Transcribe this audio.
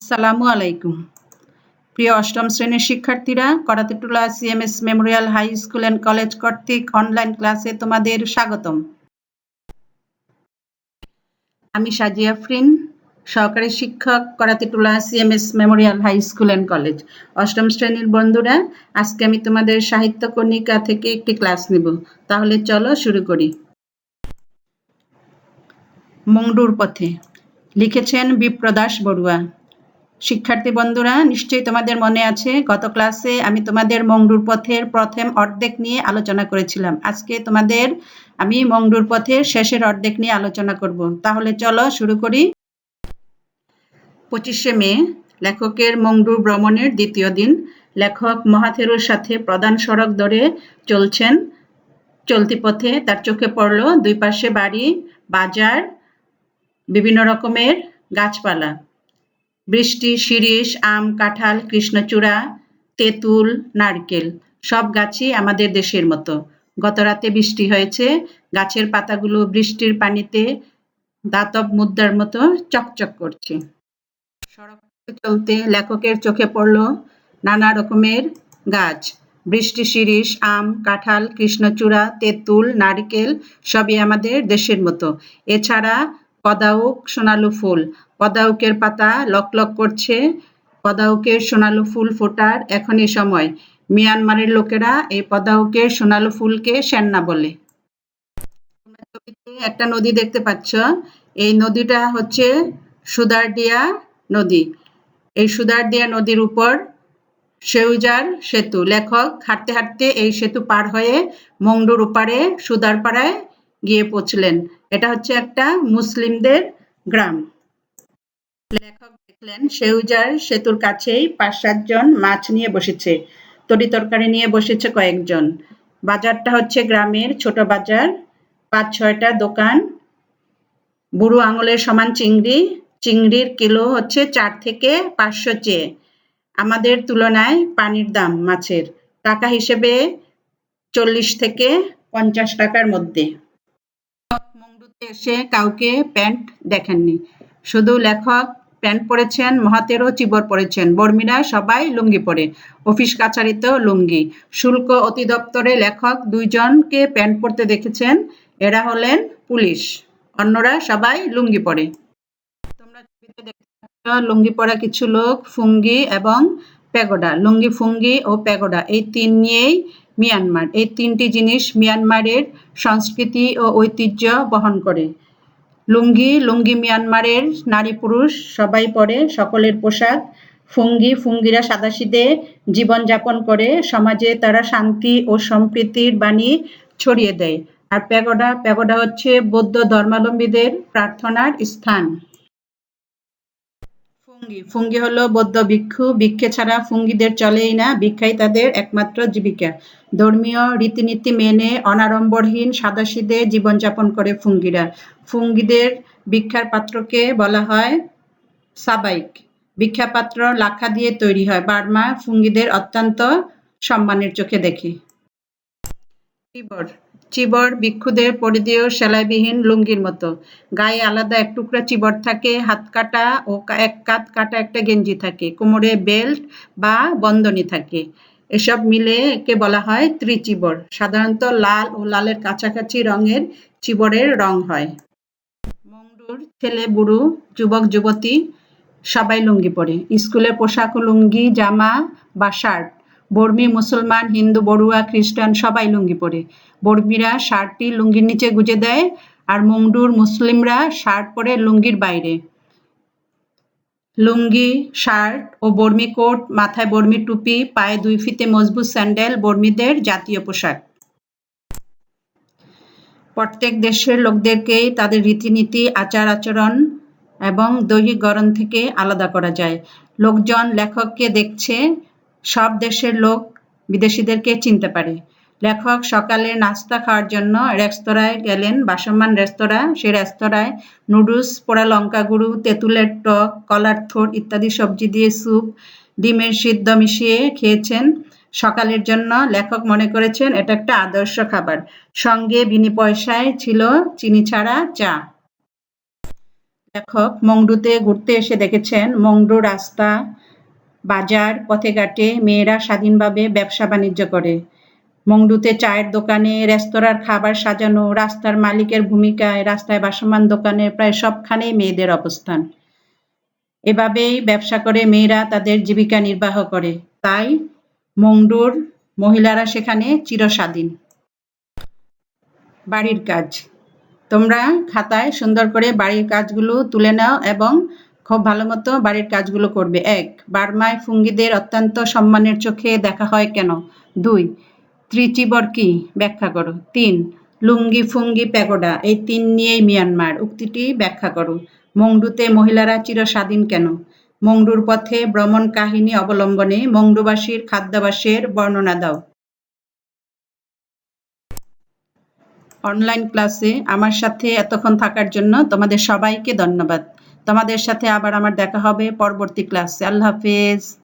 সালামু আলাইকুম। প্রিয় অষ্টম শ্রেণীর শিক্ষার্থীরা, Karatetula CMS memorial high school and college কর্তৃক অনলাইন ক্লাসে তোমাদের স্বাগতম। আমি সাজিয়া আফরিন, সহকারী শিক্ষক, Karatetula CMS memorial high school and college. অষ্টম শ্রেণীর বন্ধুরা, আজকে আমি তোমাদের সাহিত্য কণিকা থেকে একটি ক্লাস নেব। তাহলে চলো শুরু করি। মংডুর পথে, লিখেছেন বিপ্রদাস বড়ুয়া। শিক্ষার্থী বন্ধুরা, নিশ্চয়ই তোমাদের মনে আছে গত ক্লাসে আমি তোমাদের মংডুর পথের প্রথম অর্ধেক নিয়ে আলোচনা করেছিলাম। আজকে তোমাদের আমি মংডুর পথের শেষের অর্ধেক নিয়ে আলোচনা করব। তাহলে চলো শুরু করি। 25শে মে লেখকের মংডুর ভ্রমণের দ্বিতীয় দিন। লেখক মহাথেরোর সাথে প্রধান সড়ক ধরে চলছেন। চলতি পথে তার চোখে পড়ল দুই পাশে বাড়ি, বাজার, বিভিন্ন রকমের গাছপালা। বৃষ্টি, শিরীষ, আম, কাঁঠাল, কৃষ্ণচূড়া, তেঁতুল, নারকেল, সব গাছই আমাদের দেশের মতো। গত রাতে বৃষ্টি হয়েছে, গাছের পাতাগুলো বৃষ্টির পানিতে ধাতব মুদ্রার মতো চকচক করছে। সড়কে চলতে লেখকের চোখে পড়ল নানা রকমের গাছ। বৃষ্টি, শিরীষ, আম, কাঁঠাল, কৃষ্ণচূড়া, তেঁতুল, নারকেল, সবই আমাদের দেশের মতো। এছাড়া পদাউক, সোনালু ফুল, পদাউকের পাতা লকলক করছে। পদাউকের সোনালু ফুল ফোটার এখনই সময়। মিয়ানমারের লোকেরা এই পদাউকের সোনালু ফুলকে সেন্না বলে। একটা নদী দেখতে পাচ্ছ, এই নদীটা হচ্ছে সুদারডিয়া নদী। এই সুদারডিয়া নদীর উপর সেউজার সেতু। লেখক হাঁটতে হাঁটতে এই সেতু পার হয়ে মংডুর ওপারে সুদারপাড়ায় গিয়ে পৌঁছলেন। এটা হচ্ছে একটা মুসলিমদের গ্রাম। লেখক দেখলেন সেউজার সেতুর কাছেই 5-7 জন মাছ নিয়ে বসেছে, তরি তরকারি নিয়ে বসেছে কয়েকজন। বাজারটা হচ্ছে গ্রামের ছোট বাজার। 5-6টা দোকান, বুড়ো আঙুলের সমান চিংড়ি। চিংড়ির কিলো হচ্ছে 4 থেকে 500 চেয়ে। আমাদের তুলনায় পানির দাম মাছের টাকা হিসেবে 40 থেকে 50 টাকার মধ্যে। মংডুতে এসে কাউকে প্যান্ট দেখেননি, শুধু লেখক প্যান্ট পরেছেন, মহাতেরো চিবর পরেছেন, বর্মীরা সবাই লুঙ্গি পরে, অফিস কাছারিতেও লুঙ্গি। শুল্ক অধিদপ্তরে লেখক 2 জনকে প্যান্ট পরতে দেখেছেন, এরা হলেন পুলিশ, অন্যরা সবাই লুঙ্গি পরে। তোমরা ছবিতে দেখতে পাচ্ছ লুঙ্গি পরা কিছু লোক, ফুঙ্গি এবং প্যাগোডা। লুঙ্গি, ফুঙ্গি ও প্যাগোডা এই 3 নিয়েই মিয়ানমার। এই 3টি জিনিস মিয়ানমারের সংস্কৃতি ও ঐতিহ্য বহন করে। লুঙ্গি, লুঙ্গি মিয়ানমারের নারী পুরুষ সবাই পরে, সকলের পোশাক। ফুঙ্গি, ফুঙ্গিরা সাদাসিধে জীবনযাপন করে, সমাজে তারা শান্তি ও সম্প্রীতির বাণী ছড়িয়ে দেয়। আর প্যাগোডা, প্যাগোডা হচ্ছে বৌদ্ধ ধর্মাবলম্বীদের প্রার্থনার স্থান। ফুঙ্গি, ফুঙ্গি হলো বৌদ্ধ ভিক্ষু। ভিক্ষে ছাড়া ফুঙ্গিদের চলেই না, ভিক্ষাই তাদের একমাত্র জীবিকা। ধর্মীয় রীতিনীতি মেনে অনাড়ম্বরহীন সাদাসিধে জীবনযাপন করে ফুঙ্গিরা। ফুঙ্গিদের ভিক্ষার পাত্রকে বলা হয় সাবাইক। ভিক্ষা পাত্র লাখা দিয়ে তৈরি হয়। বার্মা ফুঙ্গিদের অত্যন্ত সম্মানের চোখে দেখে। চিবর, চিবর ভিক্ষুদের পরিধেয় সেলাইবিহীন লুঙ্গির মতো। গায়ে আলাদা এক টুকরা চিবর থাকে, হাত কাটা ও এক কাত কাটা একটা গেঞ্জি থাকে, কোমরে বেল্ট বা বন্ধনী থাকে। এসব মিলে একে বলা হয় ত্রিচিবর। সাধারণত লাল ও লালের কাছাকাছি রঙের চিবরের রং হয়। মংডুর ছেলে বুড়ো, যুবক যুবতী সবাই লুঙ্গি পরে। স্কুলের পোশাক লুঙ্গি, জামা বা শার্ট। বর্মী, মুসলমান, হিন্দু, বড়ুয়া, খ্রিস্টান সবাই লুঙ্গি পরে। বর্মীরা শার্টটি লুঙ্গির নিচে গুজে দেয়, আর মংডুর মুসলিমরা শার্ট পরে লুঙ্গির বাইরে। লুঙ্গি, শার্ট ও বর্মী কোট, মাথায় বর্মী টুপি, পায়ে 2 ফিতে মজবুত স্যান্ডেল বর্মীদের জাতীয় পোশাক। প্রত্যেক দেশের লোকদেরকেই তাদের রীতিনীতি, আচার আচরণ এবং দৈহিক গড়ন থেকে আলাদা করা যায়। লোকজন লেখককে দেখছে, সব দেশের লোক বিদেশিদেরকে চিনতে পারে। লেখক সকালে নাস্তা খাওয়ার জন্য রেস্তোরাঁয় গেলেন, বাসমান রেস্তোরাঁ। সেই রেস্তোরাঁয় নুডলস, পোড়া লঙ্কা গুঁড়ো, তেঁতুলের টক, কলার থোড় ইত্যাদি সবজি দিয়ে স্যুপ, ডিমের সিদ্ধ মিশিয়ে খেয়েছেন। সকালের জন্য লেখক মনে করেছেন এটা একটা আদর্শ খাবার। সঙ্গে বিনি পয়সায় ছিল চিনি ছাড়া চা। লেখক মংডুতে ঘুরতে এসে দেখেছেন মংডু রাস্তা, বাজার, পথে ঘাটে মেয়েরা স্বাধীনভাবে ব্যবসা বাণিজ্য করে। মংডুতে চায়ের দোকানে, রেস্তোরাঁর খাবার সাজানো, রাস্তার মালিকের ভূমিকায়, রাস্তায় ভাসমান দোকানে প্রায় সবখানেই মেয়েদের অবস্থান। এভাবেই ব্যবসা করে মেয়েরা তাদের জীবিকা নির্বাহ করে। তাই মংডুর মহিলারা সেখানে চিরস্বাধীন। বাড়ির কাজ। তোমরা খাতায় সুন্দর করে বাড়ির কাজগুলো তুলে নাও এবং খুব ভালো মতো বাড়ির কাজগুলো করবে। ১. বার্মায় ফুঙ্গিদের অত্যন্ত সম্মানের চোখে দেখা হয় কেন? ২. ত্রিচিবর কি? ব্যাখ্যা করো। ৩. লুঙ্গি ফুঙ্গি প্যাগোডা, এই ৩ নিয়েই মিয়ানমার, উক্তিটি ব্যাখ্যা করো। মংডুতে মহিলারা চিরস্বাধীন কেন? মংডুর পথে ভ্রমণ কাহিনী অবলম্বনে মংডুবাসীর খাদ্যাভ্যাসের বর্ণনা দাও। অনলাইন ক্লাসে আমার সাথে এতক্ষণ থাকার জন্য তোমাদের সবাইকে ধন্যবাদ। তোমাদের সাথে আবার আমার দেখা হবে পরবর্তী ক্লাসে। আল্লাহ হাফেজ।